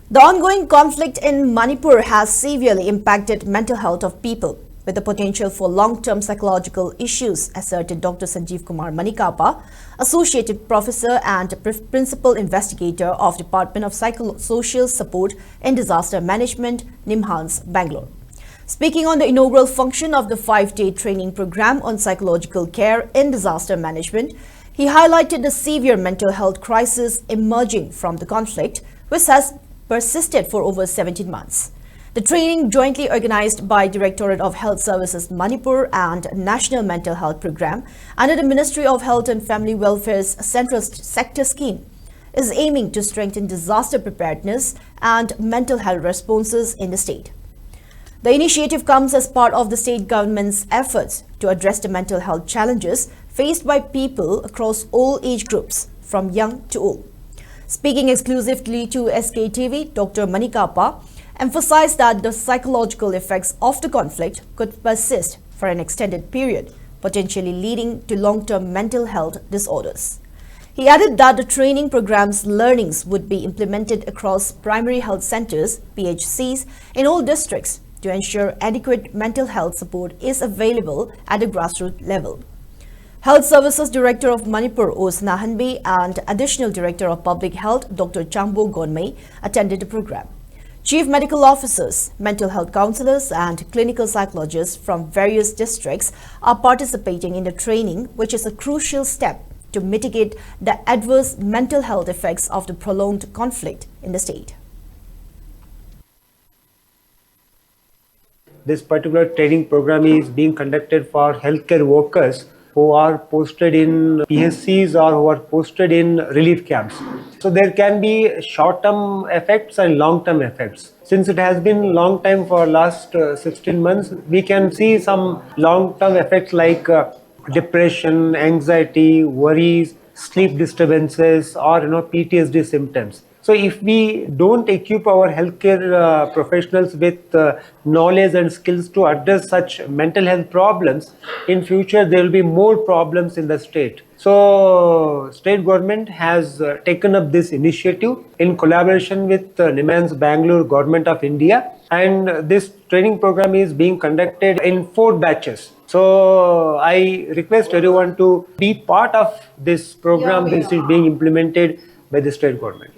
The ongoing conflict in Manipur has severely impacted mental health of people, with the potential for long-term psychological issues, asserted Dr. Sanjeev Kumar Manikappa, Associate Professor and Principal Investigator of Department of Psychosocial Support and Disaster Management, Nimhans, Bangalore. Speaking on the inaugural function of the 5-day training program on psychological care in disaster management, he highlighted the severe mental health crisis emerging from the conflict, which has persisted for over 17 months. The training, jointly organized by Directorate of Health Services Manipur and National Mental Health Program under the Ministry of Health and Family Welfare's Central Sector Scheme, is aiming to strengthen disaster preparedness and mental health responses in the state. The initiative comes as part of the state government's efforts to address the mental health challenges faced by people across all age groups, from young to old. Speaking exclusively to SKTV, Dr. Manikappa emphasized that the psychological effects of the conflict could persist for an extended period, potentially leading to long-term mental health disorders. He added that the training program's learnings would be implemented across primary health centers, PHCs, in all districts to ensure adequate mental health support is available at the grassroots level. Health Services Director of Manipur, Os Nahanbe, and Additional Director of Public Health, Dr. Chambo Gonmei, attended the program. Chief Medical Officers, mental health counselors, and clinical psychologists from various districts are participating in the training, which is a crucial step to mitigate the adverse mental health effects of the prolonged conflict in the state. This particular training program is being conducted for healthcare workers who are posted in PHCs or who are posted in relief camps. So there can be short-term effects and long-term effects. Since it has been long time for last 16 months, we can see some long-term effects like depression, anxiety, worries, sleep disturbances, or PTSD symptoms. So if we don't equip our healthcare professionals with knowledge and skills to address such mental health problems, in future there will be more problems in the state. So state government has taken up this initiative in collaboration with Nimhans, Bangalore, Government of India, and this training program is being conducted in 4 batches. So I request everyone to be part of this program. This is being implemented by the state government.